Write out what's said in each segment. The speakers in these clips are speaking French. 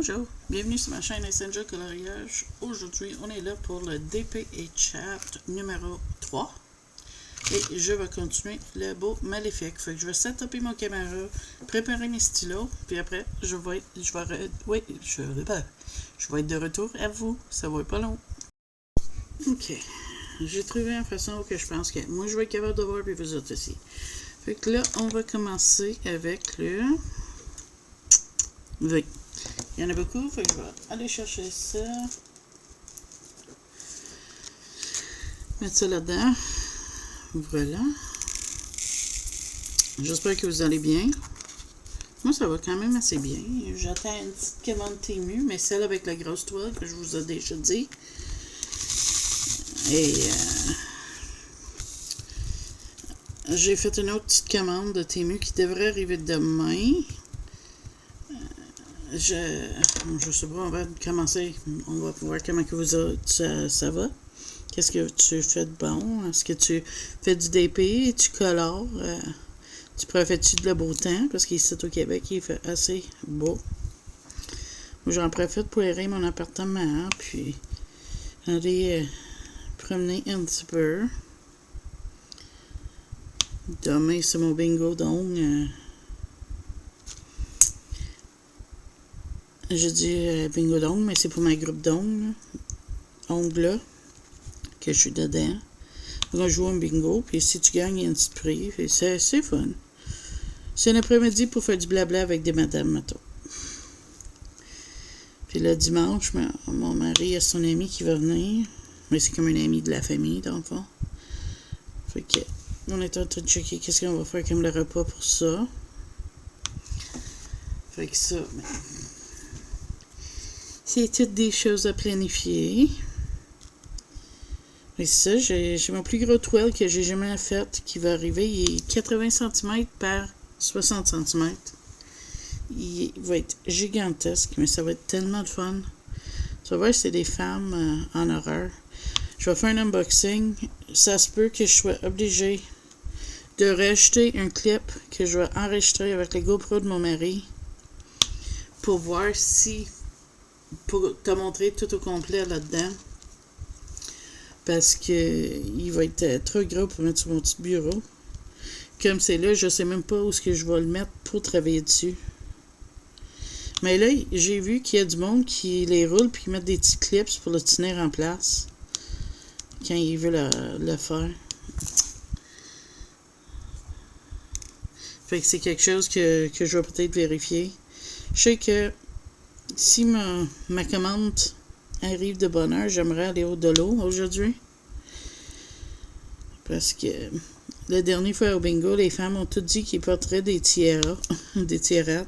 Bonjour, bienvenue sur ma chaîne Messenger Coloriage. Aujourd'hui, on est là pour le DP et Chat numéro 3. Et je vais continuer le beau maléfique. Fait que je vais setuper mon caméra, préparer mes stylos, puis après, je vais être de retour à vous. Ça va être pas long. Ok, j'ai trouvé une façon que je pense que moi je vais être capable de voir, puis vous autres aussi. Fait que là, on va commencer avec le V. Il y en a beaucoup, fait que je vais aller chercher ça. Mettre ça là-dedans. Voilà. J'espère que vous allez bien. Moi, ça va quand même assez bien. J'attends une petite commande Temu, mais celle avec la grosse toile que je vous ai déjà dit. Et j'ai fait une autre petite commande de Temu qui devrait arriver demain. Je sais pas, on va commencer. On va voir comment que ça va. Qu'est-ce que tu fais de bon? Est-ce que tu fais du DP? Tu colores? Tu profites-tu de le beau temps? Parce qu'ici au Québec, il fait assez beau. J'en profite pour aérer mon appartement, puis aller promener un petit peu. Demain, c'est mon bingo, donc je dis bingo d'ongles, mais c'est pour ma groupe d'ongles. Ongles, que je suis dedans. On va jouer un bingo, puis si tu gagnes, il y a un petit prix. C'est fun. C'est un après-midi pour faire du blabla avec des madames, mettons. Puis le dimanche, mon mari a son ami qui va venir. Mais c'est comme un ami de la famille, dans le fond. Fait que, on est en train de checker qu'est-ce qu'on va faire comme le repas pour ça. Fait que ça, c'est toutes des choses à planifier. Et ça, j'ai mon plus gros toile que j'ai jamais fait qui va arriver. Il est 80 cm par 60 cm. Il va être gigantesque, mais ça va être tellement de fun. Tu vas voir, c'est des femmes en horreur. Je vais faire un unboxing. Ça se peut que je sois obligée de rajouter un clip que je vais enregistrer avec le GoPro de mon mari pour voir si... pour te montrer tout au complet là-dedans. Parce que il va être trop gros pour mettre sur mon petit bureau. Comme c'est là, je sais même pas où est-ce que je vais le mettre pour travailler dessus. Mais là, j'ai vu qu'il y a du monde qui les roule puis qui met des petits clips pour le tenir en place quand il veut le faire. Fait que c'est quelque chose que je vais peut-être vérifier. Je sais que si ma commande arrive de bonne heure, j'aimerais aller au de l'eau aujourd'hui. Parce que le dernier fois au bingo, les femmes ont toutes dit qu'ils porteraient des tiaras, des tiarettes.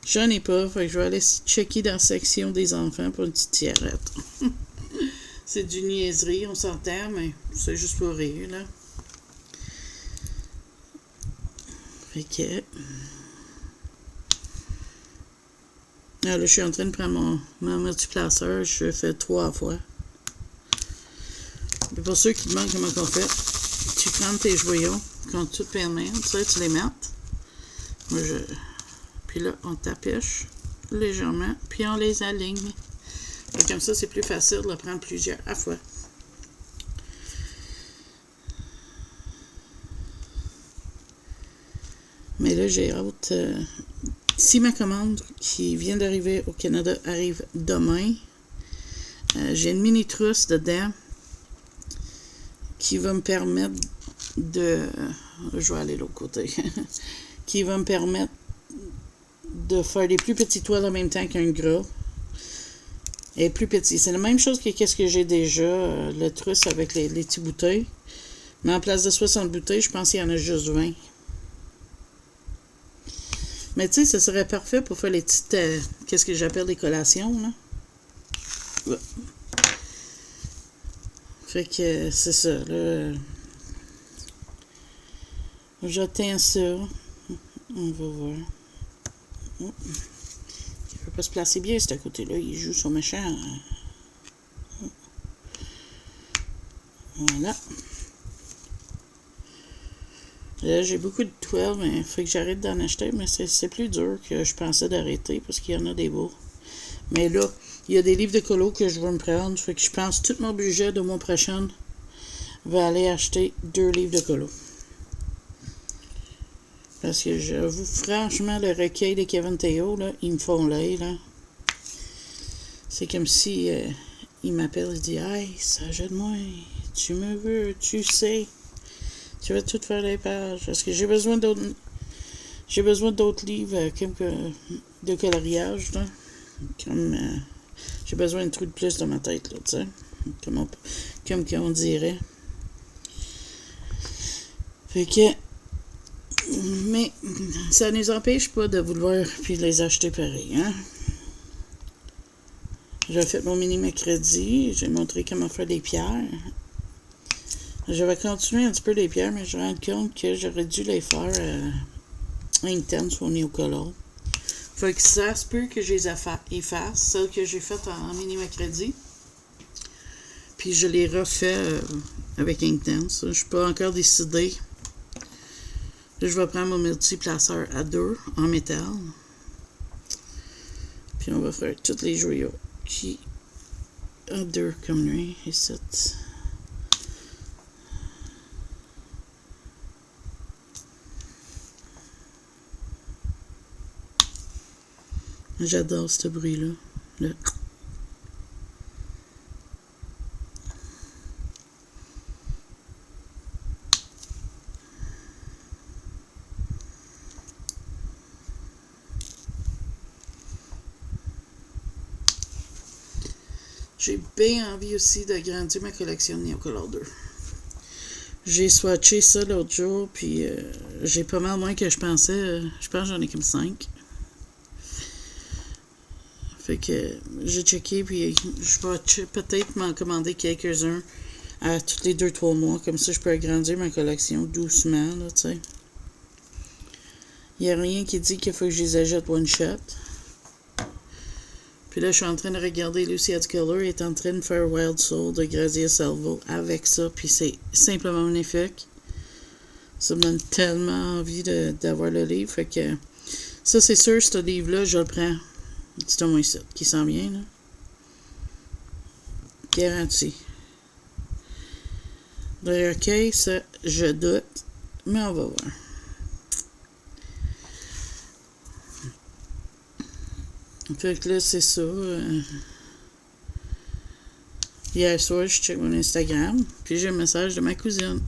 J'en ai pas, fait que je vais aller checker dans la section des enfants pour une petite tiarette. C'est du niaiserie, on s'entend, mais c'est juste pour rire, là. Fait que... Là, je suis en train de prendre mon multiplaceur. Je fais 3 fois. Et pour ceux qui demandent comment on fait, tu prends tes joyaux, quand tu te permets, tu les mets. Moi, puis là, on t'apêche légèrement, puis on les aligne. Et comme ça, c'est plus facile de le prendre plusieurs à fois. Mais là, j'ai hâte... si ma commande qui vient d'arriver au Canada arrive demain, j'ai une mini trousse dedans qui va me permettre de... Je vais aller de l'autre côté. Qui va me permettre de faire des plus petits toiles en même temps qu'un gras. Et plus petit. C'est la même chose que ce que j'ai déjà, le trousse avec les petits bouteilles. Mais en place de 60 bouteilles, je pense qu'il y en a juste 20. Mais tu sais, ce serait parfait pour faire les petites... qu'est-ce que j'appelle des collations, là. Ouais. Fait que c'est ça, là. J'atteins ça. On va voir. Oh. Il veut pas se placer bien, ce côté-là. Il joue son méchant. Voilà. Là, j'ai beaucoup de toiles, mais il faut que j'arrête d'en acheter, mais c'est plus dur que je pensais d'arrêter parce qu'il y en a des beaux. Mais là, il y a des livres de colo que je veux me prendre. Fait que je pense que tout mon budget de mois prochain va aller acheter 2 livres de colo. Parce que j'avoue, franchement, le recueil de Kevin Théo, là, ils me font l'œil, là. C'est comme si il m'appelle et dit « Hey, s'agit-moi, tu me veux, tu sais, tu vas tout faire les pages. » Parce que j'ai besoin d'autres livres de coloriage, là. Comme j'ai besoin de trucs de plus dans ma tête, là, tu sais. Comme on dirait. Fait que mais ça ne nous empêche pas de vouloir puis les acheter pareil, hein. J'ai fait mon mini-mercredi, j'ai montré comment faire des pierres. Je vais continuer un petit peu les pierres, mais je me rends compte que j'aurais dû les faire intense au néocolor. Fait que ça se peut que je les efface, celles que j'ai faites en mini-mercredi. Puis je les refais avec intense. Je suis pas encore décidée. Là, je vais prendre mon multiplaceur à 2 en métal. Puis on va faire tous les joyaux qui à 2 comme lui, ici. J'adore ce bruit-là. Là. J'ai bien envie aussi d'agrandir ma collection de Neocolor 2. J'ai swatché ça l'autre jour, puis j'ai pas mal moins que je pensais. Je pense que j'en ai comme 5. Fait que j'ai checké, puis je vais peut-être m'en commander quelques-uns à tous les 2-3 mois. Comme ça, je peux agrandir ma collection doucement, là, tu sais. Il n'y a rien qui dit qu'il faut que je les achète one shot. Puis là, je suis en train de regarder Lucy Color est en train de faire Wild Soul de Grazia Salvo avec ça, puis c'est simplement magnifique. Ça me donne tellement envie d'avoir le livre. Fait que ça, c'est sûr, ce livre-là, je le prends. C'est au moins ça qui s'en vient, là. Garanti. Le recueil, ça, je doute, mais on va voir. Fait que là, c'est ça. Hier soir, je check mon Instagram, puis j'ai un message de ma cousine.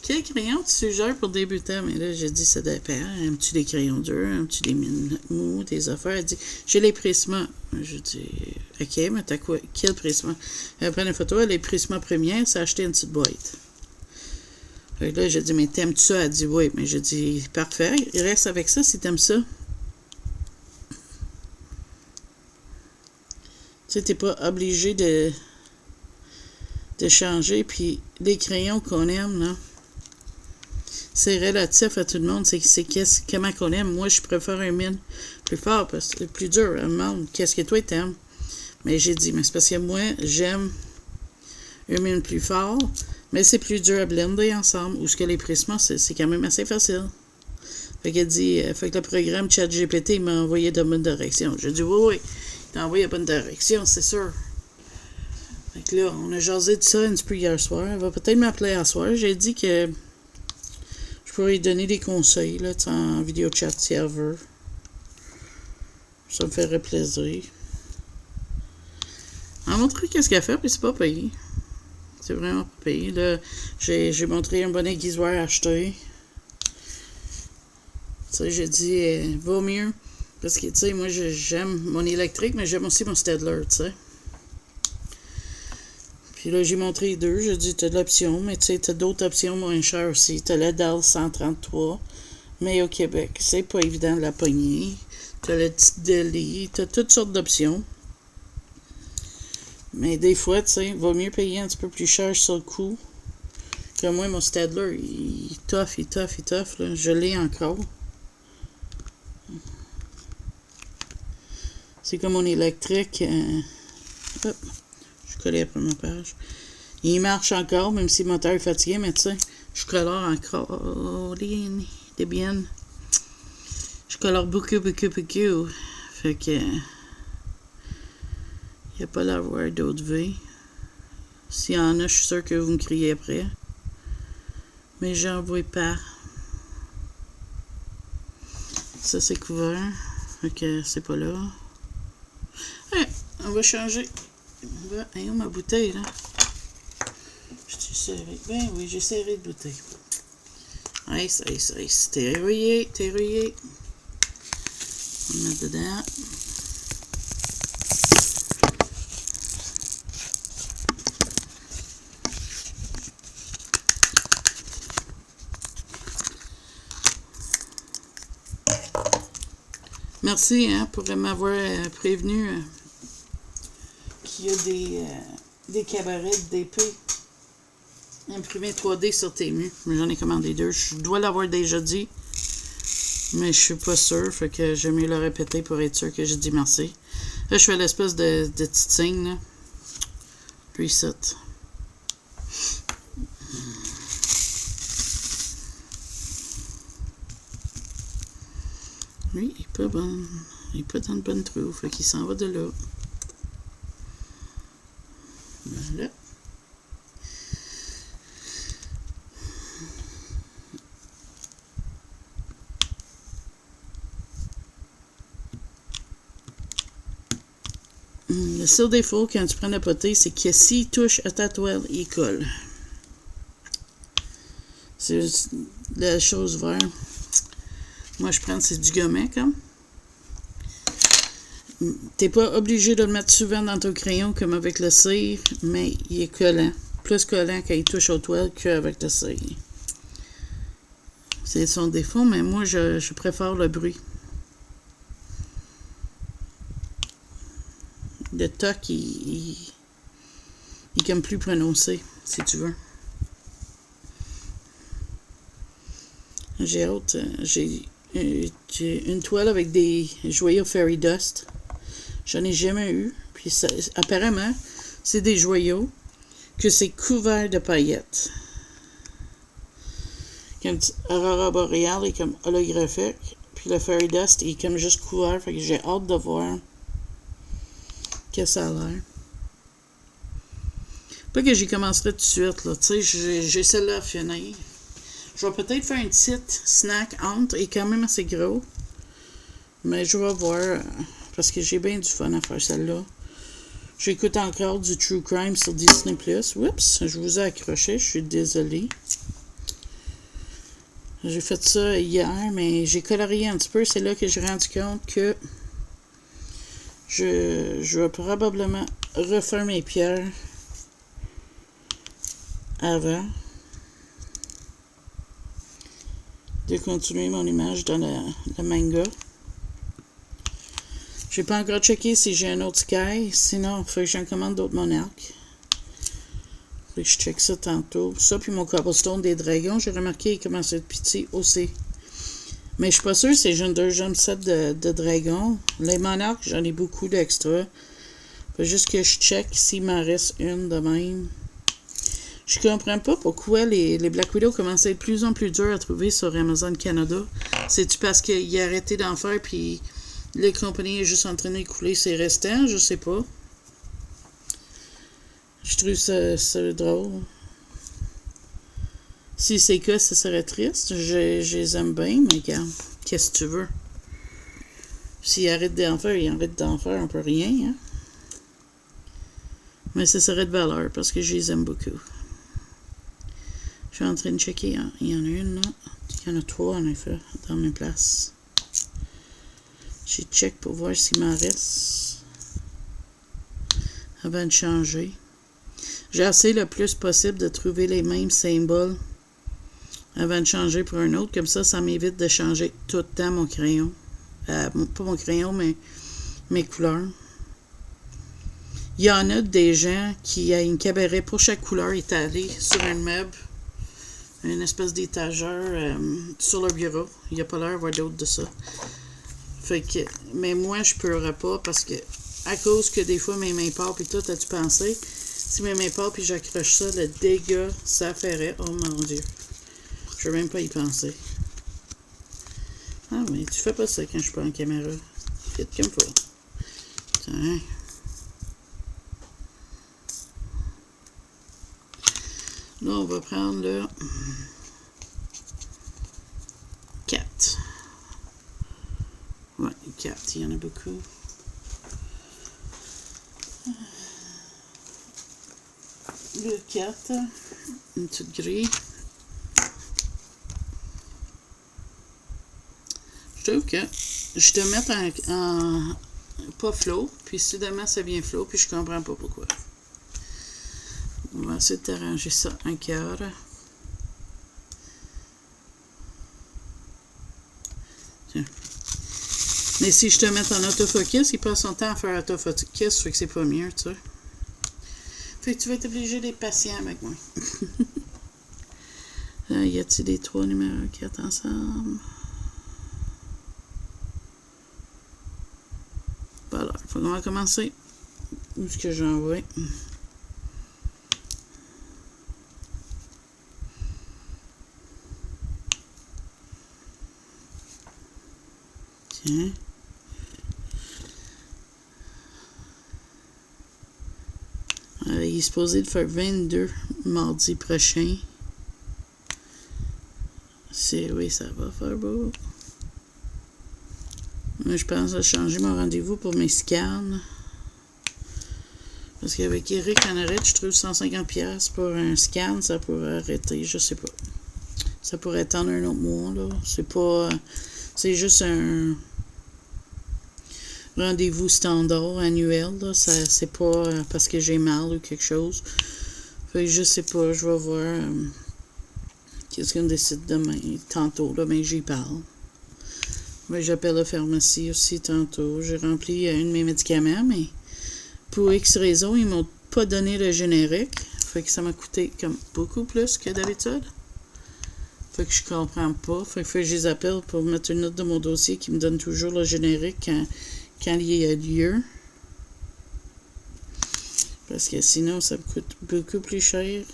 Quel crayon tu suggères pour débutants? Mais là, j'ai dit, ça dépend. Aimes-tu des crayons durs? Aimes-tu des mines mous? Des affaires? Elle dit, j'ai les Prisma. Je dis, OK, mais t'as quoi? Quel Prisma? Elle prend une photo, elle est Prisma première, ça a acheté une petite boîte. Fait que là, j'ai dit, mais t'aimes-tu ça? Elle dit, oui. Mais j'ai dit, parfait, reste avec ça si t'aimes ça. Tu sais, t'es pas obligé de changer. Puis les crayons qu'on aime, là, c'est relatif à tout le monde. C'est comment qu'on aime. Moi, je préfère un mine plus fort parce que c'est plus dur. Elle me demande qu'est-ce que toi t'aimes. Mais j'ai dit, mais c'est parce que moi, j'aime un mine plus fort, mais c'est plus dur à blender ensemble. Ou ce que les Prisma, c'est quand même assez facile. Fait qu'elle dit, fait que le programme ChatGPT m'a envoyé de bonne direction. J'ai dit, oui, il t'a envoyé de bonne direction, c'est sûr. Fait que là, on a jasé de ça un petit peu hier soir. Elle va peut-être m'appeler hier soir. J'ai dit que je pourrais lui donner des conseils là, en vidéo chat si elle veut. Ça me ferait plaisir. Elle montrer qu'est-ce qu'elle fait, puis c'est pas payé. C'est vraiment pas payé. Là, j'ai montré un bon aiguisoir à acheter. Tu sais, j'ai dit, vaut mieux. Parce que, tu sais, moi, j'aime mon électrique, mais j'aime aussi mon Staedtler, tu sais. Puis là, j'ai montré les deux. J'ai dit, t'as de l'option, mais tu sais, t'as d'autres options moins chères aussi. T'as la DAL 133, mais au Québec, c'est pas évident de la pogner. T'as le petit Deli, t'as toutes sortes d'options. Mais des fois, tu sais, il vaut mieux payer un petit peu plus cher sur le coup. Que moi, mon Staedtler, il est tough, là. Je l'ai encore. C'est comme mon électrique. Hop, je collais après ma page. Il marche encore, même si le moteur est fatigué, mais tu sais, je colore encore. C'est bien. Je colore beaucoup. Fait que Il n'y a pas l'avoir d'autres V. S'il y en a, je suis sûr que vous me criez après. Mais j'en vois pas. Ça, c'est couvert. Ok, c'est pas là. Hey, on va changer. Hey, où ma bouteille, là? Je suis serré. Ben oui, j'ai serré de bouteille. Ice. T'es rouillé. On va mettre dedans. Merci pour m'avoir prévenu qu'il y a des cabarets d'épée imprimés 3D sur Temu. J'en ai commandé 2. Je dois l'avoir déjà dit, mais je suis pas sûr. Fait que j'aime mieux le répéter pour être sûr que j'ai dit merci. Là, je fais l'espèce de petit signe. Là. Reset. Lui, il est pas bon. Il est pas dans le bon trou. Fait qu'il s'en va de là. Voilà. Le seul défaut quand tu prends la potée, c'est que s'il touche à ta toile, il colle. C'est la chose verte. Moi, je prends, c'est du gommé, comme. T'es pas obligé de le mettre souvent dans ton crayon, comme avec le cire, mais il est collant. Plus collant quand il touche aux toiles qu'avec le cire. C'est son défaut, mais moi, je préfère le bruit. Le toc, il est comme plus prononcé, si tu veux. J'ai hâte. J'ai une toile avec des joyaux Fairy Dust. J'en ai jamais eu. Puis ça, apparemment, c'est des joyaux que c'est couvert de paillettes. Comme Aurora Boreal est comme holographique. Puis le Fairy Dust est comme juste couvert. Fait que j'ai hâte de voir que ça a l'air. Pas que j'y commencerai tout de suite. Là. Tu sais, j'ai celle-là à finir. Je vais peut-être faire une petite snack entre. Il est quand même assez gros. Mais je vais voir. Parce que j'ai bien du fun à faire celle-là. J'écoute encore du True Crime sur Disney+. Oups, je vous ai accroché. Je suis désolée. J'ai fait ça hier, mais j'ai colorié un petit peu. C'est là que j'ai rendu compte que je vais probablement refaire mes pierres avant de continuer mon image dans le manga. J'ai pas encore checké si j'ai un autre Sky. Sinon, il faut que j'en commande d'autres monarques. Faut que je check ça tantôt. Ça, puis mon cobblestone des dragons, j'ai remarqué, il commence à être petit aussi. Mais je suis pas sûre si j'ai un deuxième set de dragons. Les monarques, j'en ai beaucoup d'extra. Faut juste que je check s'il m'en reste une de même. Je comprends pas pourquoi les Black Widow commencent à être de plus en plus durs à trouver sur Amazon Canada. C'est-tu parce qu'il a arrêté d'en faire puis la compagnie est juste en train d'écouler ses restants? Je sais pas. Je trouve ça drôle. Si c'est que ça serait triste. Je les aime bien, mais regarde, qu'est-ce que tu veux? S'il arrête d'en faire, il arrête d'en faire, on peut rien, hein? Mais ça serait de valeur parce que je les aime beaucoup. Je suis en train de checker. Hein. Il y en a une, là. Il y en a 3, en effet, dans mes places. Je check pour voir s'il m'en reste. Avant de changer. J'essaie le plus possible de trouver les mêmes symboles avant de changer pour un autre. Comme ça m'évite de changer tout le temps mon crayon. Pas mon crayon, mais mes couleurs. Il y en a des gens qui a une cabaret pour chaque couleur étalée sur un meuble. Une espèce d'étagère sur leur bureau. Il n'y a pas l'air d'avoir d'autre de ça. Fait que, mais moi, je ne pas parce que, à cause que des fois mes mains partent et tout, as-tu pensé? Si mes mains partent et j'accroche ça, le dégât, ça ferait. Oh mon Dieu. Je ne veux même pas y penser. Ah, mais tu fais pas ça quand je suis pas en caméra. Faites comme faut. Tiens. Voilà. Fait que, mais moi, je peux pas parce que, à cause que des fois mes mains partent et tout, as-tu pensé? Si mes mains partent et j'accroche ça, le dégât, ça ferait. Oh mon Dieu. Je veux même pas y penser. Ah, mais tu fais pas ça quand je suis pas en caméra. Faites comme faut. Tiens. Là, on va prendre le 4. Ouais, 4, il y en a beaucoup. Le 4, une petite grille. Je trouve que je te mets en pas flow, puis soudainement ça vient flow, puis je comprends pas pourquoi. On va essayer d'arranger ça un cœur. Tiens. Mais si je te mets en autofocus, il passe son temps à faire autofocus, fait que c'est pas mieux, tu sais. Fait que tu vas être obligé d'être patient avec moi. Y a-t-il des 3 numéros 4 ensemble? Voilà, faut qu'on va commencer. Où est-ce que j'envoie? Tiens. Il est supposé de faire 22 mardi prochain. Oui, ça va faire beau. Moi, je pense à changer mon rendez-vous pour mes scans. Parce qu'avec Eric en arrête, je trouve 150$ pour un scan, ça pourrait arrêter, je sais pas. Ça pourrait attendre un autre mois, là. C'est pas... C'est juste un rendez-vous standard annuel, là. C'est pas parce que j'ai mal ou quelque chose. Fait que je sais pas, je vais voir qu'est-ce qu'on décide demain. Tantôt, là, j'y parle. Mais j'appelle la pharmacie aussi tantôt. J'ai rempli un de mes médicaments, mais pour X raison, ils m'ont pas donné le générique. Fait que ça m'a coûté comme beaucoup plus que d'habitude. Fait que je comprends pas. Fait que je les appelle pour mettre une note de mon dossier qui me donne toujours le générique quand il y a lieu. Parce que sinon, ça me coûte beaucoup plus cher.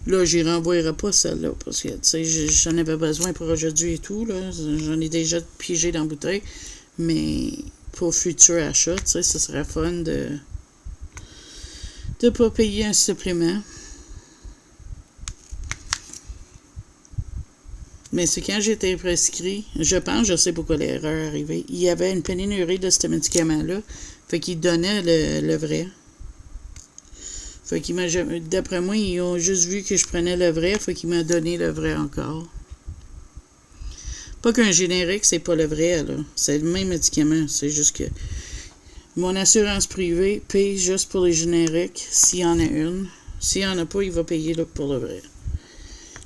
Là, j'y renvoyerai pas celle-là, parce que, tu sais, j'en avais besoin pour aujourd'hui et tout, là. J'en ai déjà pigé dans la bouteille. Mais pour futur achat, tu sais, ce serait fun de pas payer un supplément. Mais c'est quand j'étais prescrit, je sais pourquoi l'erreur est arrivée. Il y avait une pénurie de ce médicament-là, fait qu'il donnait le vrai. Fait qu'il m'a jamais... D'après moi, ils ont juste vu que je prenais le vrai, fait qu'il m'a donné le vrai encore. Pas qu'un générique, c'est pas le vrai, là. C'est le même médicament. C'est juste que mon assurance privée paye juste pour les génériques s'il y en a une. S'il n'y en a pas, il va payer là, pour le vrai.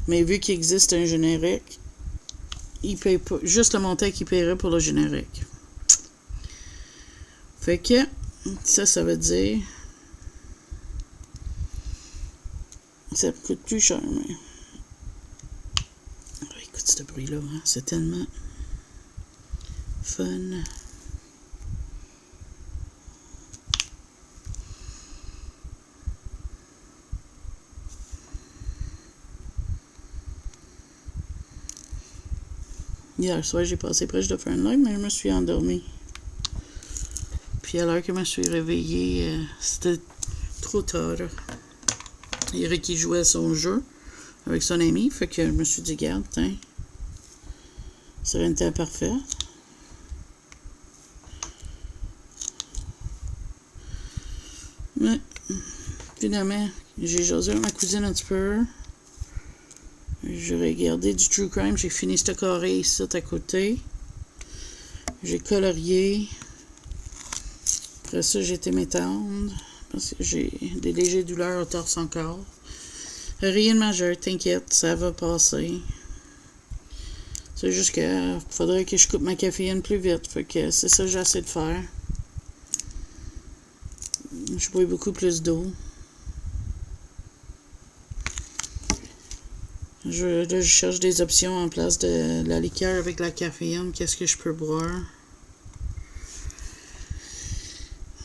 Mais vu qu'il existe un générique, il paye pas. Juste le montant qu'il paierait pour le générique. Fait que ça veut dire... Ça me coûte plus cher, mais... Oh, écoute ce bruit-là, hein? C'est tellement fun. Hier soir, j'ai passé proche de faire un live, mais je me suis endormie. Puis à l'heure que je me suis réveillée, c'était trop tard. Eric, il jouait à son jeu avec son ami, fait que je me suis dit, regarde, tiens, ça serait une temps parfait. Mais, finalement, j'ai jasé avec ma cousine un petit peu. J'ai regardé du True Crime, j'ai fini ce carré ici à côté. J'ai colorié. Après ça, j'ai été m'étendre. Parce que j'ai des légères douleurs au torse encore. Rien de majeur, t'inquiète, ça va passer. C'est juste que faudrait que je coupe ma caféine plus vite. Fait que c'est ça que j'essaie de faire. Je bois beaucoup plus d'eau. Je cherche des options en place de la liqueur avec la caféine. Qu'est-ce que je peux boire?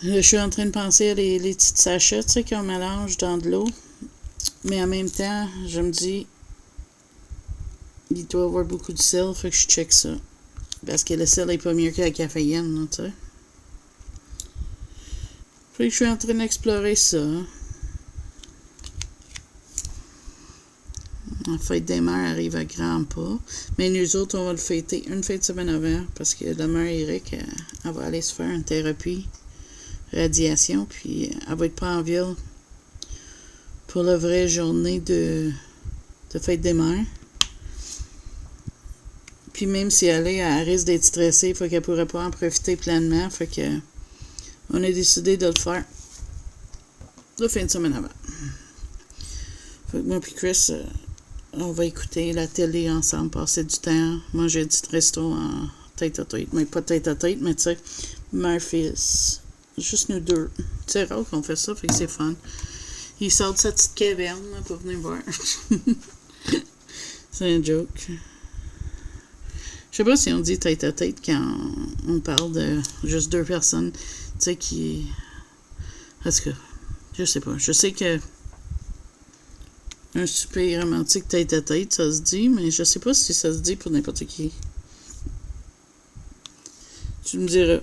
Là, je suis en train de penser à les petites sachets, tu sais, qu'on mélange dans de l'eau. Mais en même temps, je me dis, il doit y avoir beaucoup de sel, fait que je check ça. Parce que le sel est pas mieux que la caféine, là, tu sais. Fait que je suis en train d'explorer ça. La fête des mères arrive à grands pas. Mais nous autres, on va le fêter une fête de semaine avant parce que la mère Eric, elle va aller se faire une thérapie, radiation, puis elle va être pas en ville pour la vraie journée de fête des mères. Puis même si elle risque d'être stressée, fait qu'elle pourrait pas en profiter pleinement. Fait que on a décidé de le faire la fin de semaine avant. Fait que moi puis Chris, on va écouter la télé ensemble, passer du temps, manger du resto en tête à tête. Mais pas tête à tête, mais tu sais, mère, fils. Juste nous deux. C'est rare qu'on fait ça, fait que c'est fun. Il sort de sa petite caverne là, pour venir voir. C'est un joke. Je sais pas si on dit tête à tête quand on parle de juste deux personnes, tu sais, qui... Parce que, je sais pas. Je sais que un super romantique tête à tête, ça se dit, mais je sais pas si ça se dit pour n'importe qui. Tu me diras.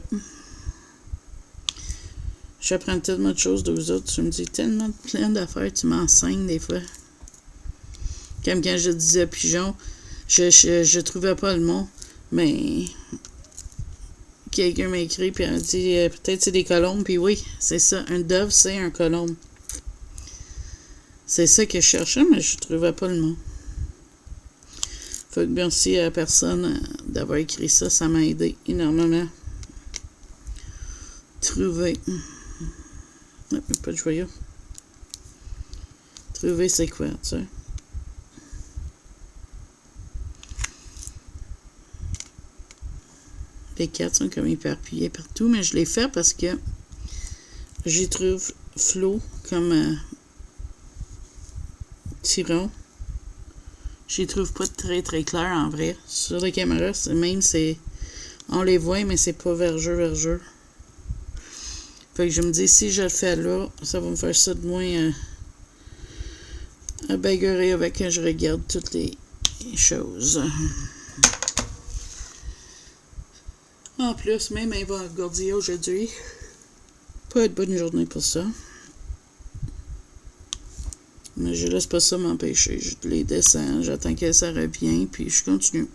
J'apprends tellement de choses de vous autres. Tu me dis tellement plein d'affaires. Tu m'enseignes des fois. Comme quand je disais pigeon, je trouvais pas le mot. Mais quelqu'un m'a écrit puis elle a dit peut-être c'est des colombes. Puis oui, c'est ça. Un dove, c'est un colombe. C'est ça que je cherchais, mais je trouvais pas le mot. Fait que merci à la personne d'avoir écrit ça. Ça m'a aidé énormément. Trouver. Pas de joyeux. Trouver c'est quoi, tu sais. Les cartes sont comme éparpillées partout, mais je les fais parce que j'y trouve flou comme tyron. J'y trouve pas très très clair en vrai. Sur les caméras, c'est on les voit, mais c'est pas vergeux. Fait que je me dis, si je le fais là, ça va me faire ça de moins à bagarrer avec quand je regarde toutes les choses. En plus, même un Gordia aujourd'hui, pas une bonne journée pour ça. Mais je laisse pas ça m'empêcher. Je les descends, j'attends que ça revienne, puis je continue.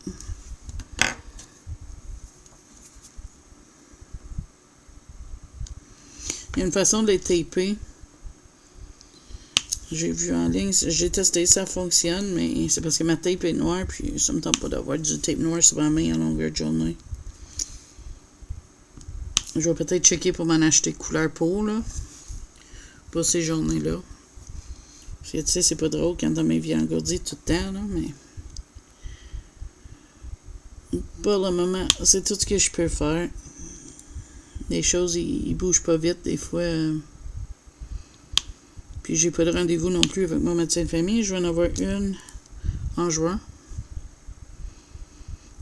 Il y a une façon de les taper. J'ai vu en ligne, j'ai testé, ça fonctionne, mais c'est parce que ma tape est noire, puis ça me tente pas d'avoir du tape noir sur ma main à longueur de journée. Je vais peut-être checker pour m'en acheter couleur peau, là. Pour ces journées-là. Parce que, tu sais, c'est pas drôle quand t'as mes vies engourdies tout le temps, là, mais... Pour le moment, c'est tout ce que je peux faire. Les choses, ils bougent pas vite, des fois. Puis j'ai pas de rendez-vous non plus avec mon médecin de famille. Je vais en avoir une en juin.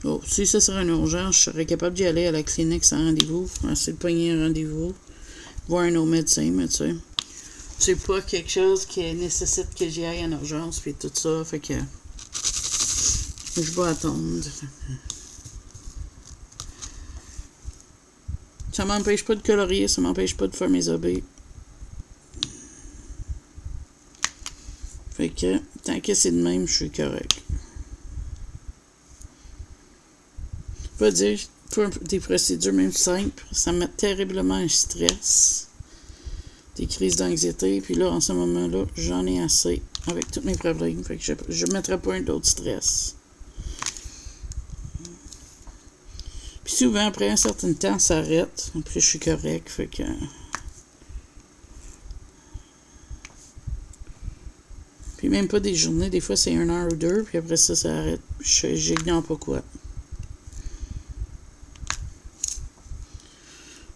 Oh, si ça serait une urgence, je serais capable d'y aller à la clinique sans rendez-vous. Essayer de pogner un rendez-vous. Voir un autre médecin, mais tu sais. C'est pas quelque chose qui nécessite que j'y aille en urgence, puis tout ça. Fait que. Je vais attendre. Ça m'empêche pas de colorier, ça m'empêche pas de faire mes hobbies. Fait que, tant que c'est de même, je suis correct. Pas dire, pour des procédures même simples, ça me met terriblement un stress. Des crises d'anxiété, puis là, en ce moment-là, j'en ai assez avec tous mes problèmes. Fait que je ne mettrai pas un d'autre stress. Puis souvent, après un certain temps, ça arrête. Puis je suis correct, fait que... Puis même pas des journées, des fois c'est 1 heure ou 2, puis après ça arrête. J'ignore pas quoi.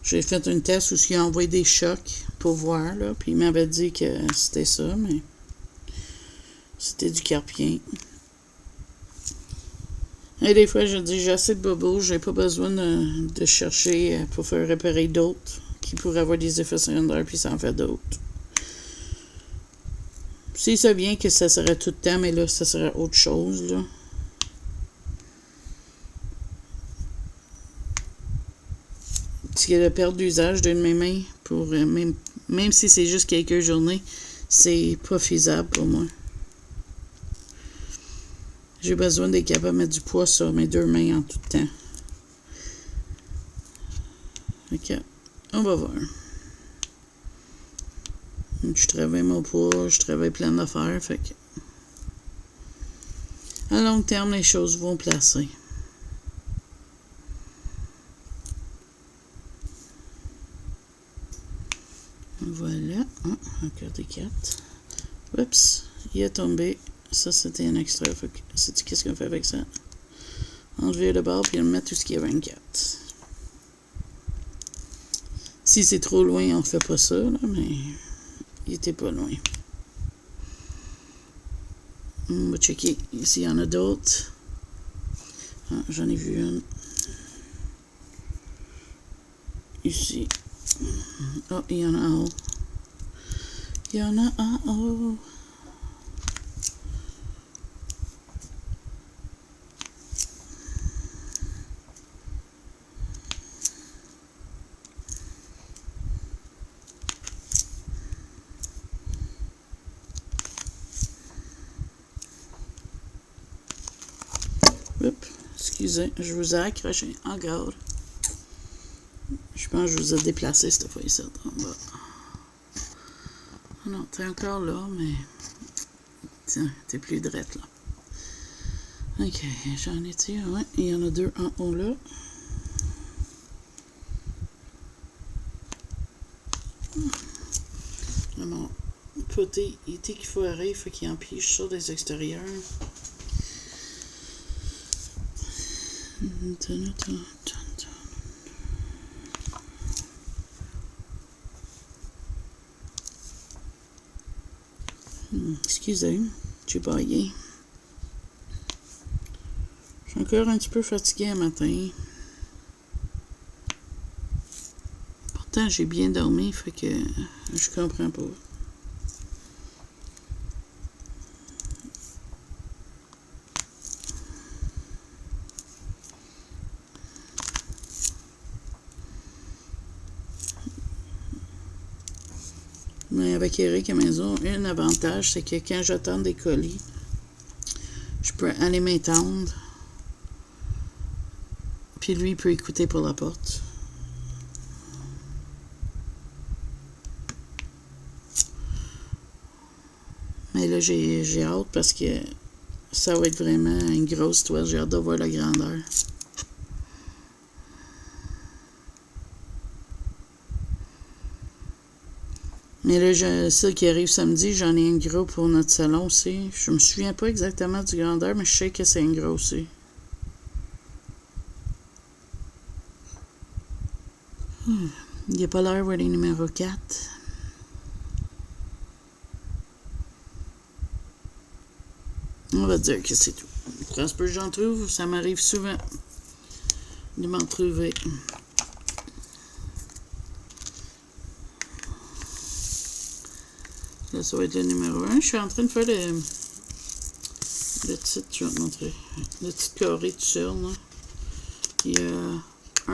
J'ai fait une test où il a envoyé des chocs pour voir, là, puis il m'avait dit que c'était ça, mais c'était du carpien. Et des fois, je dis, j'ai assez de bobos, j'ai pas besoin de chercher pour faire réparer d'autres qui pourraient avoir des effets secondaires, puis ça en fait d'autres. Si ça vient que ça serait tout le temps, mais là, ça serait autre chose, là. Parce que la perte d'usage d'une de mes mains, pour, même si c'est juste quelques journées, c'est pas faisable pour moi. J'ai besoin d'être capable de mettre du poids sur mes deux mains en tout temps. Ok, on va voir. Je travaille mon poids, je travaille plein d'affaires, fait que à long terme, les choses vont placer. Voilà. Ah, encore des 4. Oups, il est tombé. Ça, c'était un extra. Sais-tu qu'est-ce qu'on fait avec ça? Enlever le bord puis mettre tout ce qui est 24. Si c'est trop loin, on ne fait pas ça, là, mais il était pas loin. On va checker s'il y en a d'autres. Ah, j'en ai vu une. Ici. Oh, il y en a en haut. Il y en a en haut. Oups, excusez, je vous ai accroché en garde. Je pense que je vous ai déplacé cette fois-ci. Oh non, t'es encore là, mais tiens, t'es plus drette là. Ok, j'en ai-tu? Ouais, il y en a deux en haut là. Mon poté était qu'il faut arrêter, il faut qu'il empêche sur des extérieurs. Excusez, j'ai baillé. Je suis encore un petit peu fatiguée le matin. Pourtant, j'ai bien dormi, fait que je comprends pas. Mais avec Eric à la maison, un avantage, c'est que quand j'attends des colis, je peux aller m'étendre. Puis lui, il peut écouter pour la porte. Mais là, j'ai hâte parce que ça va être vraiment une grosse toile. J'ai hâte de voir la grandeur. Mais là, celle qui arrive samedi, j'en ai un gros pour notre salon aussi. Je me souviens pas exactement du grandeur, mais je sais que c'est un gros aussi. Il n'y a pas l'heure où elle est numéro 4. On va dire que c'est tout. Quand peu que j'en trouve, ça m'arrive souvent de m'en trouver. Là, ça va être le numéro 1. Je suis en train de faire le titre, je vais te montrer. Le titre carré tout seul. Là. Il y a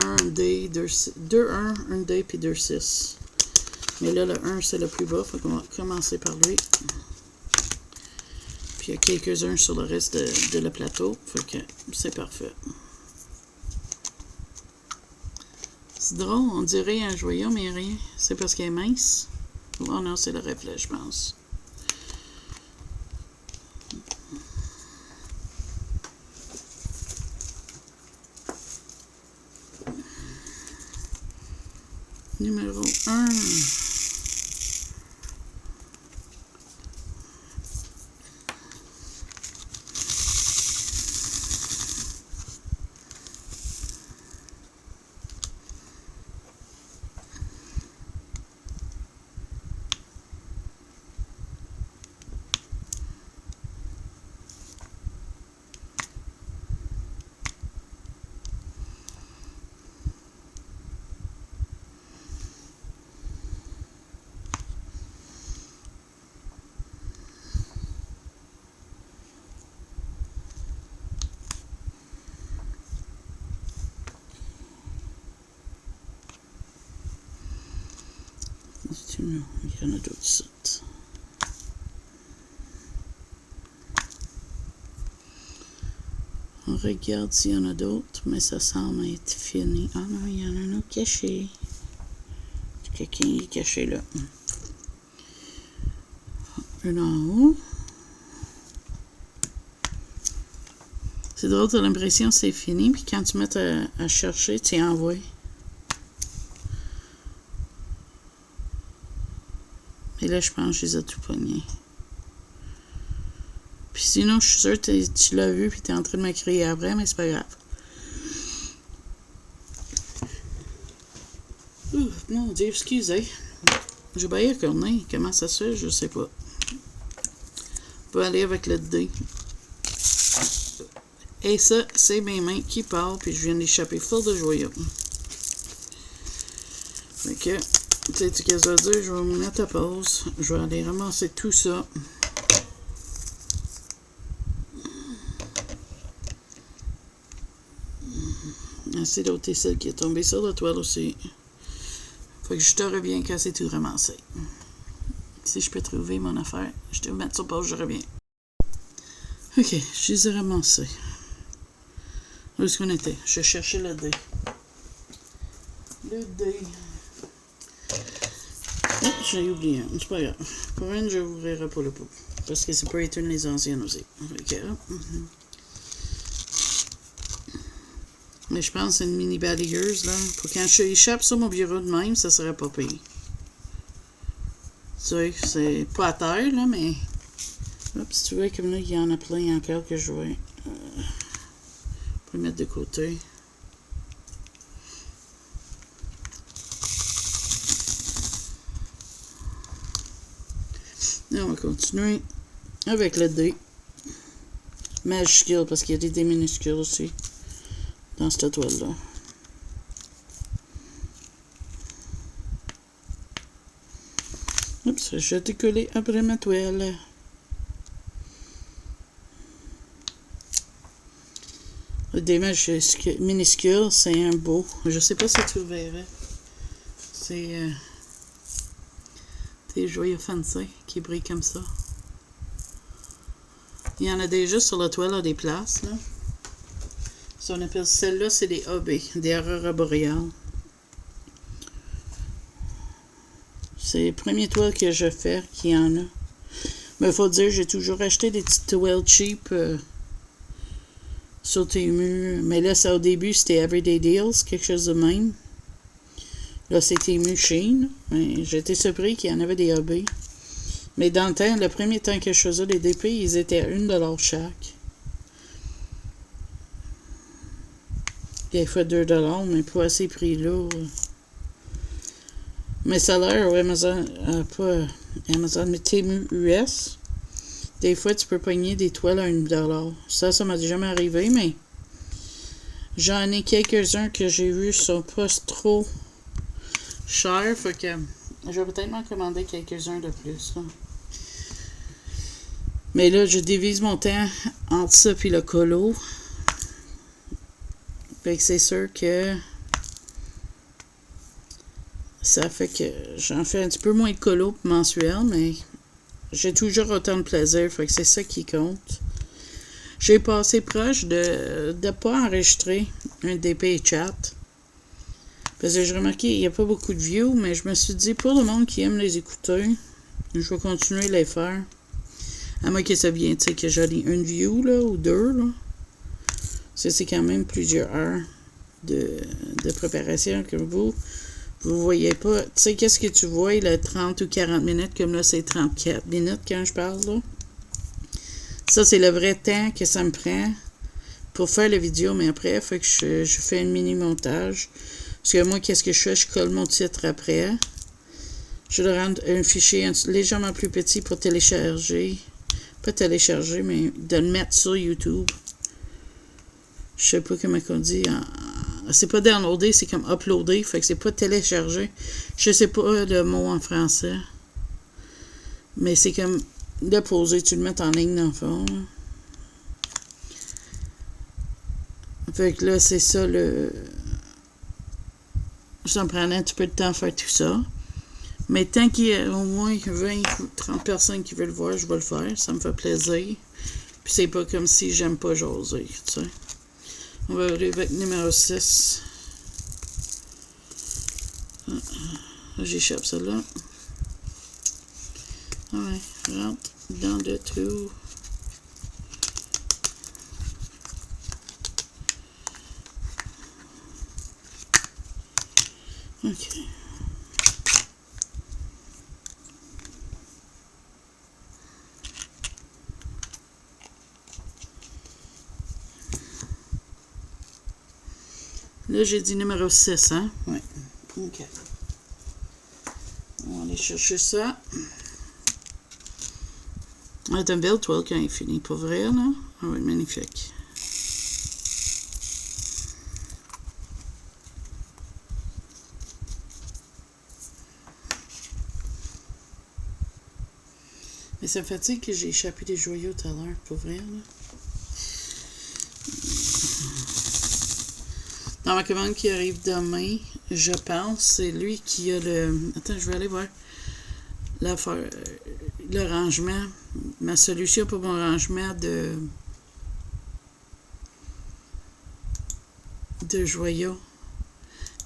1 D, 2 1, 1 D puis 2 6. Mais là, le 1, c'est le plus bas. Fait qu'on va commencer par lui. Puis il y a quelques-uns sur le reste de le plateau. Fait que c'est parfait. C'est drôle, on dirait un joyau, mais rien. C'est parce qu'elle est mince. Oh non, c'est le reflet, je pense. Numéro 1. Il y en a d'autres sites. On regarde s'il y en a d'autres, mais ça semble être fini. Ah non, il y en a un autre caché. Quelqu'un est caché là. Un en haut. C'est drôle, t'as l'impression que c'est fini, puis quand tu mets à chercher, tu y envoies. Et là, je pense que je les ai tout pognés. Puis sinon, je suis sûre que tu l'as vu, puis t'es en train de me crier après, mais c'est pas grave. Mon Dieu, excusez. J'ai baillé à corner. Comment ça se fait, je sais pas. On peut aller avec le dé. Et ça, c'est mes mains qui partent, puis je viens d'échapper full de joyaux. Fait que, tu sais, qu'est-ce que ça veut dire? Je vais me mettre à pause. Je vais aller ramasser tout ça. C'est l'autre celle qui est tombée sur la toile aussi. Fait que je te reviens quand c'est tout ramassé. Si je peux trouver mon affaire, je te mets sur pause, je reviens. Ok, je les ai ramassés. Où est-ce qu'on était? Je cherchais le dé. Le dé. Oh, j'ai oublié un. C'est pas grave. Pour une, je n'ouvrirai pas le pot. Parce que c'est pour être une des anciennes aussi. Ok. Mais je pense que c'est une mini balayeuse, là. Pour quand je échappe sur mon bureau de même, ça serait pas pire. Tu sais, c'est pas à terre, là, mais... Oups, tu vois, comme là, il y en a plein encore que je vais... mettre de côté. Et on va continuer avec le D. Majuscule, parce qu'il y a des D minuscules aussi dans cette toile-là. Oups, je t'ai collé après ma toile. Des minuscules, c'est un beau. Je sais pas si tu le verrais. C'est des joyaux fancy qui brillent comme ça. Il y en a déjà sur la toile à des places, là. Si on appelle celle-là, c'est des AB, des auroras boréales. C'est les premières toiles que je fais qu'il y en a. Mais il faut dire, j'ai toujours acheté des petites toiles cheap sur Temu. Mais là, ça, au début, c'était Everyday Deals, quelque chose de même. Là, c'est Temu Shein. J'étais surpris qu'il y en avait des AB. Mais dans le temps, le premier temps que je faisais des DP, ils étaient à 1$ chaque. Des fois 2$, mais pas à ces prix-là. Mais ça a l'air au Amazon, pas Amazon, mais Temu US. Des fois, tu peux pogner des toiles à 1$. Ça m'a jamais arrivé, mais j'en ai quelques-uns que j'ai vus qui sont pas trop chers. Fait que je vais peut-être m'en commander quelques-uns de plus. Là. Mais là, je divise mon temps entre ça et le colo. Fait que c'est sûr que ça fait que j'en fais un petit peu moins de colo mensuel, mais j'ai toujours autant de plaisir. Fait que c'est ça qui compte. J'ai passé proche de ne pas enregistrer un DP chat. Parce que j'ai remarqué qu'il n'y a pas beaucoup de views, mais je me suis dit, pour le monde qui aime les écouter, je vais continuer à les faire. À moins que ça vienne, tu sais, que j'ai une view, là, ou deux, là. Ça, c'est quand même plusieurs heures de préparation que vous voyez pas. Tu sais, qu'est-ce que tu vois, là, 30 ou 40 minutes, comme là, c'est 34 minutes quand je parle, là. Ça, c'est le vrai temps que ça me prend pour faire la vidéo, mais après, il faut que je fais un mini-montage. Parce que moi, qu'est-ce que je fais? Je colle mon titre après. Je le rends un fichier légèrement plus petit pour télécharger. Pas télécharger, mais de le mettre sur YouTube. Je sais pas comment on dit. C'est pas downloader, c'est comme uploader. Fait que c'est pas télécharger. Je sais pas le mot en français. Mais c'est comme déposer. Tu le mets en ligne dans le fond. Fait que là, c'est ça le... Ça me prendrait un petit peu de temps à faire tout ça. Mais tant qu'il y a au moins 20 ou 30 personnes qui veulent le voir, je vais le faire. Ça me fait plaisir. Puis c'est pas comme si j'aime pas jaser, tu sais. On va aller avec numéro 6. J'échappe celle-là. Ouais, rentre dans le trou. OK. Là, j'ai dit numéro 6, hein? Oui. OK. On va aller chercher ça. C'est un belle toile quand il finit, pas vrai, là? Ah oui, magnifique. Mais ça me fatigue que j'ai échappé des joyaux tout à l'heure, pas vrai, là? Dans ma commande qui arrive demain, je pense, c'est lui qui a le... Attends, je vais aller voir l'affaire, le rangement, ma solution pour mon rangement de joyaux.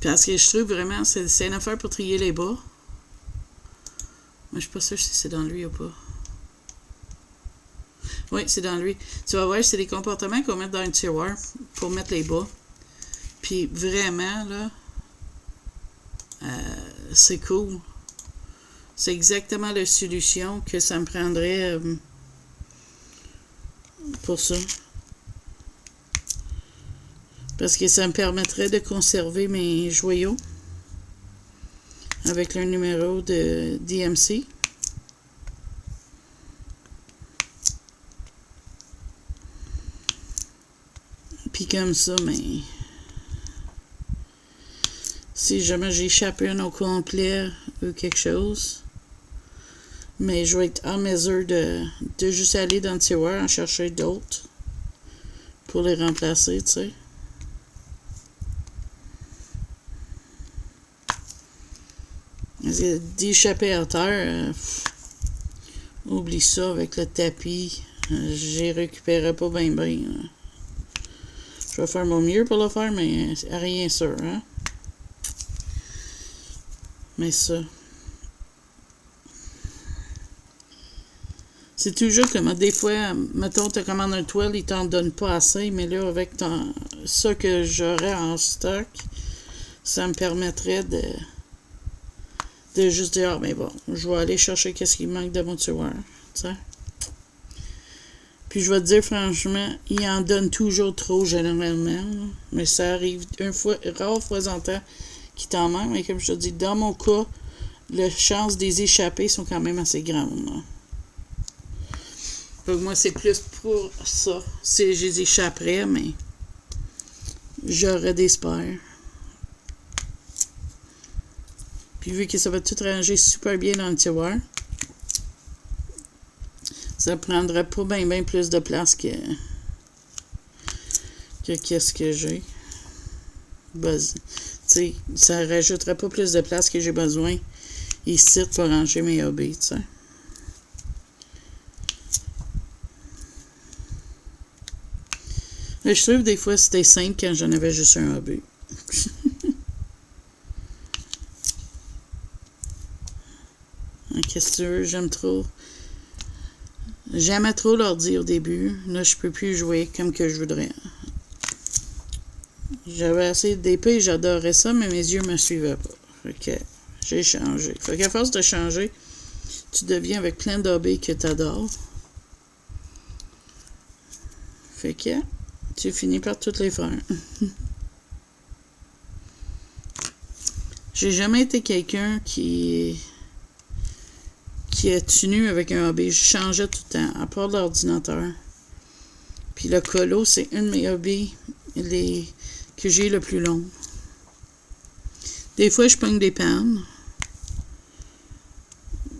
Parce que je trouve vraiment, c'est une affaire pour trier les bas. Mais je suis pas sûre si c'est dans lui ou pas. Oui, c'est dans lui. Tu vas voir, c'est des comportements qu'on met dans un tiroir pour mettre les bas. Puis vraiment, là, c'est cool. C'est exactement la solution que ça me prendrait pour ça. Parce que ça me permettrait de conserver mes joyaux avec le numéro de DMC. Puis comme ça, mais si jamais j'échappe un au complet ou quelque chose, mais je vais être en mesure de juste aller dans le tiroir en chercher d'autres pour les remplacer, tu sais. D'échapper à terre, oublie ça avec le tapis. J'y récupérerai pas bien. Je vais faire mon mieux pour le faire, mais rien sûr, hein. Mais ça. C'est toujours comme des fois, mettons, tu commandes un toile, il t'en donne pas assez, mais là, avec ça que j'aurais en stock, ça me permettrait de juste dire, ah, ben bon, je vais aller chercher qu'est-ce qui manque de mon tiroir, tu sais. Puis je vais te dire, franchement, il en donne toujours trop, généralement, mais ça arrive rare fois en temps qu'il t'en manque, mais comme je te dis, dans mon cas, les chances des échappées sont quand même assez grandes, là. Donc moi, c'est plus pour ça. Si je les échapperais, mais j'aurais des spares. Puis vu que ça va tout ranger super bien dans le tiroir, ça prendrait pas bien plus de place que qu'est-ce que j'ai. Tu sais, ça rajouterait pas plus de place que j'ai besoin ici pour ranger mes hobbies, tu sais. Mais je trouve des fois c'était simple quand j'en avais juste un hobby. Qu'est-ce que tu veux? J'aimais trop l'ordi au début. Là, je peux plus jouer comme que je voudrais. J'avais assez d'épée, j'adorais ça, mais mes yeux me suivaient pas. Fait que j'ai changé. Fait qu'à force de changer, tu deviens avec plein d'hobbies que tu adores. Fait que tu finis par toutes les faire. J'ai jamais été quelqu'un qui est tenu avec un hobby. Je changeais tout le temps, à part l'ordinateur. Puis le colo, c'est un de mes hobbies que j'ai le plus long. Des fois, je pogne des pannes.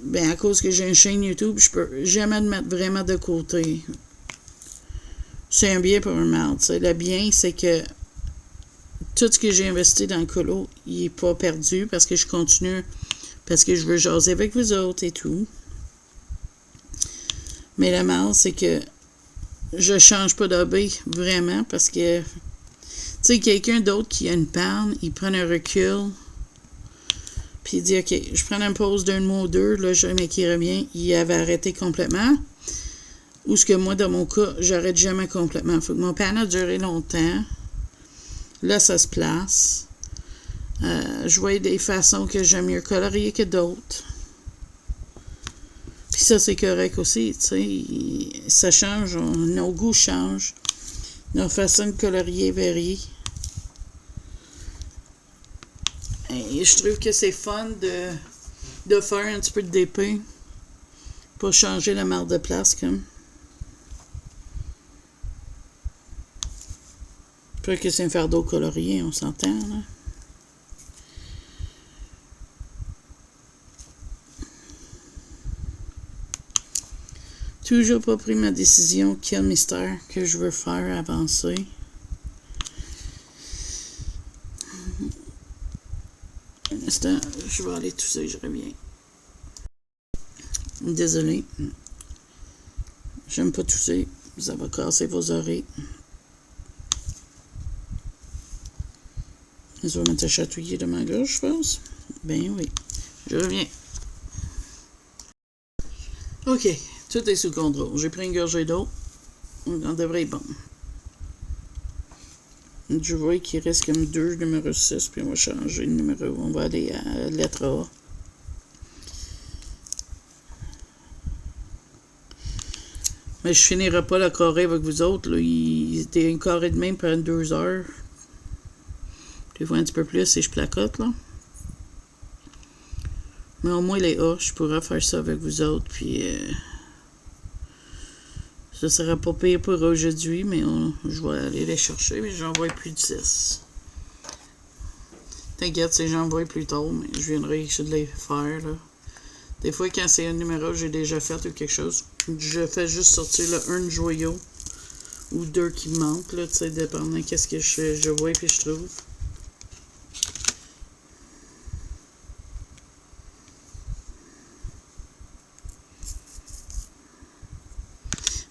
Ben, à cause que j'ai une chaîne YouTube, je peux jamais le mettre vraiment de côté. C'est un bien pour un mal. T'sais. Le bien, c'est que tout ce que j'ai investi dans le colo, il n'est pas perdu parce que je continue, parce que je veux jaser avec vous autres et tout. Mais le mal, c'est que je change pas d'hobby vraiment parce que sais, quelqu'un d'autre qui a une panne, il prend un recul, puis il dit, OK, je prends une pause d'un mois ou deux, là, j'ai un mec qui revient, il avait arrêté complètement. Ou ce que moi, dans mon cas, j'arrête jamais complètement. Il faut que mon panne a duré longtemps. Là, ça se place. Je vois des façons que j'aime mieux colorier que d'autres. Puis ça, c'est correct aussi, tu sais. Ça change, nos goûts changent. Nos façons de colorier varient. Et je trouve que c'est fun de faire un petit peu de DP pour changer la marque de place, comme. Pas que c'est un fardeau colorié, on s'entend, là. Toujours pas pris ma décision quel mystère que je veux faire avancer. Un instant, je vais aller tousser, je reviens. Désolé. J'aime pas tousser. Ça va casser vos oreilles. Je vais mettre à chatouiller de ma gorge, je pense. Ben oui. Je reviens. OK. Tout est sous contrôle. J'ai pris une gorgée d'eau. On devrait être bon. Je vois qu'il reste comme 2 numéro 6, puis on va changer le numéro. On va aller à la lettre A. Mais je finirai pas la carré avec vous autres. Là. Il était une carré de même pendant 2 heures. Des fois un petit peu plus si je placote, là. Mais au moins les A, je pourrais faire ça avec vous autres, puis ça sera pas pire pour aujourd'hui, mais je vais aller les chercher, mais j'en vois plus de 6. T'inquiète, si j'en vois plus tard, mais je viendrai essayer de les faire, là. Des fois, quand c'est un numéro que j'ai déjà fait ou quelque chose, je fais juste sortir le 1 joyau ou 2 qui manquent, là, tu sais, dépendant de qu'est-ce que je vois et puis je trouve.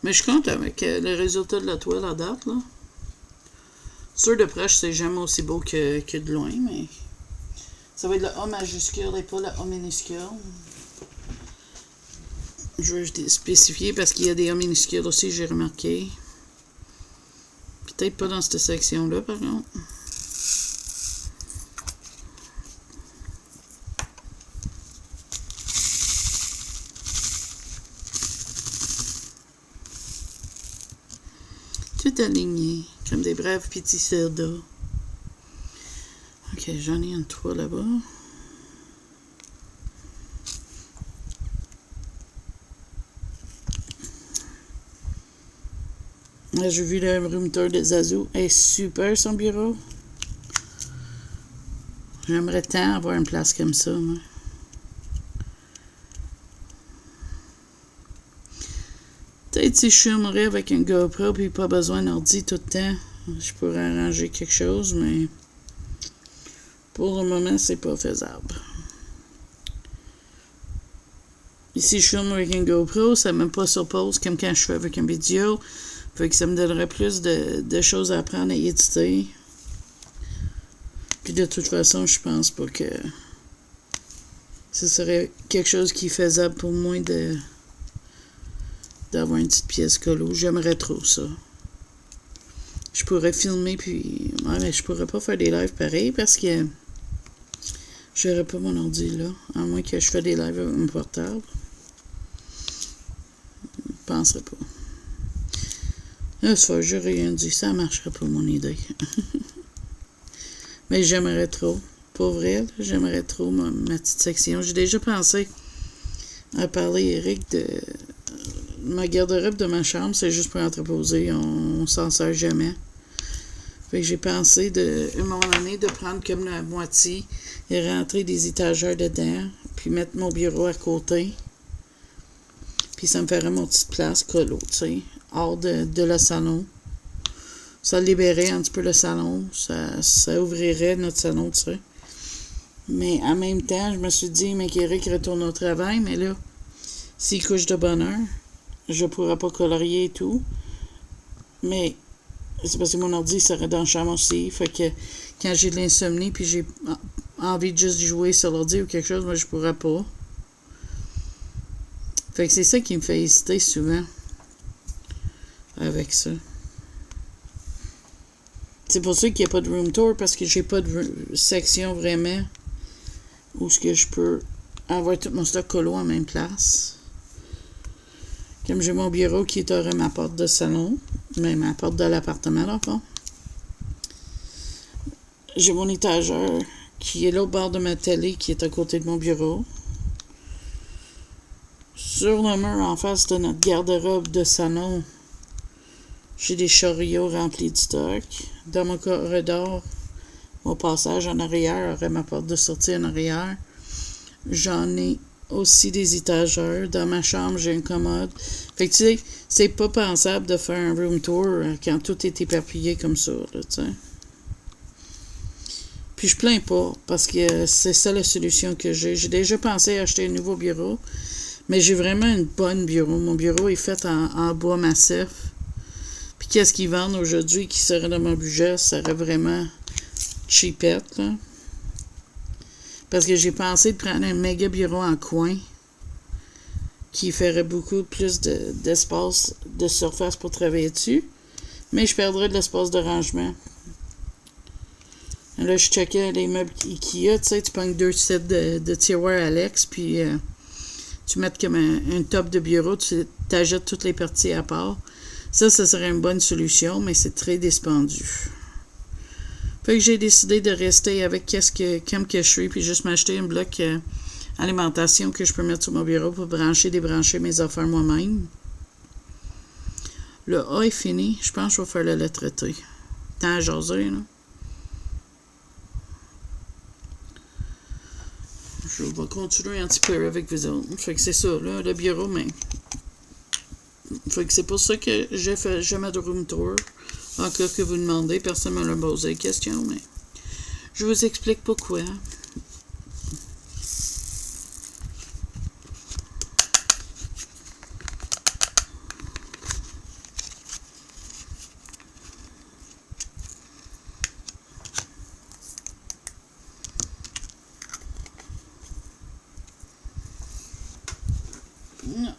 Mais je compte avec le résultat de la toile à date, là. Sûr de près, c'est jamais aussi beau que de loin, mais ça va être le A majuscule et pas le A minuscule. Je veux spécifier parce qu'il y a des A minuscules aussi, j'ai remarqué. Peut-être pas dans cette section-là, par contre. Tout aligné, comme des braves petits soldats. Ok, j'en ai une 3 là-bas. Là, j'ai vu le room tour de Zazu. Elle est super, son bureau. J'aimerais tant avoir une place comme ça, moi. Peut-être si je filmerais avec un GoPro puis pas besoin d'ordi tout le temps, je pourrais arranger quelque chose, mais pour le moment, c'est pas faisable. Et si je filme avec un GoPro, ça ne met pas sur pause comme quand je fais avec une vidéo. Fait que ça me donnerait plus de choses à apprendre à éditer. Puis de toute façon, je pense pas que ce serait quelque chose qui est faisable pour moi d'avoir une petite pièce colo. J'aimerais trop ça. Je pourrais filmer, puis... Ouais, mais je pourrais pas faire des lives pareil, parce que j'aurais pas mon ordi, là. À moins que je fasse des lives avec mon portable. Je penserais pas. Là, cette fois, j'aurais rien dit. Ça marcherait pas, mon idée. Mais j'aimerais trop. Pour vrai, là, j'aimerais trop ma petite section. J'ai déjà pensé à parler, Eric, de... Ma garde-robe de ma chambre, c'est juste pour entreposer. On s'en sert jamais. Fait que j'ai pensé, à un moment donné, de prendre comme la moitié et rentrer des étagères dedans, puis mettre mon bureau à côté. Puis ça me ferait mon petite place colo, tu sais, hors de le salon. Ça libérait un petit peu le salon. Ça ouvrirait notre salon, tu sais. Mais en même temps, je me suis dit, mais qu'Éric retourne au travail, mais là, s'il couche de bonne heure, je pourrais pas colorier et tout. Mais C'est parce que mon ordi serait dans la chambre aussi. Fait que quand j'ai de l'insomnie puis j'ai envie de juste jouer sur l'ordi ou quelque chose, moi je pourrais pas. Fait que c'est ça qui me fait hésiter souvent avec ça. C'est pour ça qu'il n'y a pas de room tour, parce que j'ai pas de section vraiment où ce que je peux avoir tout mon stock colo en même place. Comme j'ai mon bureau qui est à ma porte de salon, même ma porte de l'appartement, là, fond. J'ai mon étagère qui est là au bord de ma télé, qui est à côté de mon bureau. Sur le mur en face de notre garde-robe de salon, j'ai des chariots remplis de stock. Dans mon corridor, au passage en arrière, aurait ma porte de sortie en arrière. J'en ai aussi des étagères. Dans ma chambre, j'ai une commode. Fait que tu sais, c'est pas pensable de faire un room tour quand tout est éparpillé comme ça, là, tu sais. Puis je plains pas, parce que c'est ça la solution que j'ai. J'ai déjà pensé à acheter un nouveau bureau, mais j'ai vraiment une bonne bureau. Mon bureau est fait en bois massif. Puis qu'est-ce qu'ils vendent aujourd'hui qui serait dans mon budget, ça serait vraiment cheapette, là. Parce que j'ai pensé de prendre un méga bureau en coin qui ferait beaucoup plus d'espace, de surface pour travailler dessus. Mais je perdrais de l'espace de rangement. Là, je checkais les meubles Ikea, tu sais, tu pognes 2 sets de tiroirs Alex, puis tu mets comme un top de bureau, tu t'ajoutes toutes les parties à part. Ça serait une bonne solution, mais c'est très dispendieux. Fait que j'ai décidé de rester avec comme que je suis, puis juste m'acheter un bloc alimentation que je peux mettre sur mon bureau pour débrancher mes affaires moi-même. Le A est fini. Je pense que je vais faire le lettre T. Tant à jaser, là. Je vais continuer un petit peu avec vous autres. Fait que c'est ça, là, le bureau, mais... Fait que c'est pour ça que j'ai fait jamais de room tour. En cas que vous demandez, personne ne m'a posé la question, mais je vous explique pourquoi.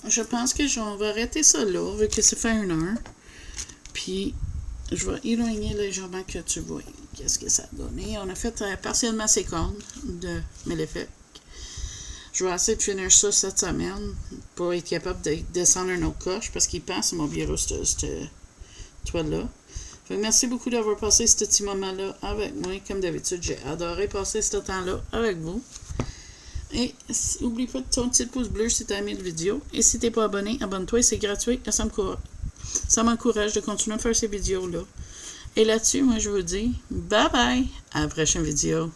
Je pense que on va arrêter ça là, vu que ça fait 1 heure. Puis, je vais éloigner légèrement que tu vois qu'est-ce que ça a donné. On a fait partiellement ces cornes de Maléfique. Je vais essayer de finir ça cette semaine pour être capable de descendre un autre coche parce qu'il passe mon bureau, cette toile-là. Fait que merci beaucoup d'avoir passé ce petit moment-là avec moi. Comme d'habitude, j'ai adoré passer ce temps-là avec vous. Et n'oublie pas de ton petit pouce bleu si tu as aimé la vidéo. Et si tu n'es pas abonné, abonne-toi, c'est gratuit. Ça m'encourage de continuer à faire ces vidéos-là. Et là-dessus, moi, je vous dis bye bye. À la prochaine vidéo.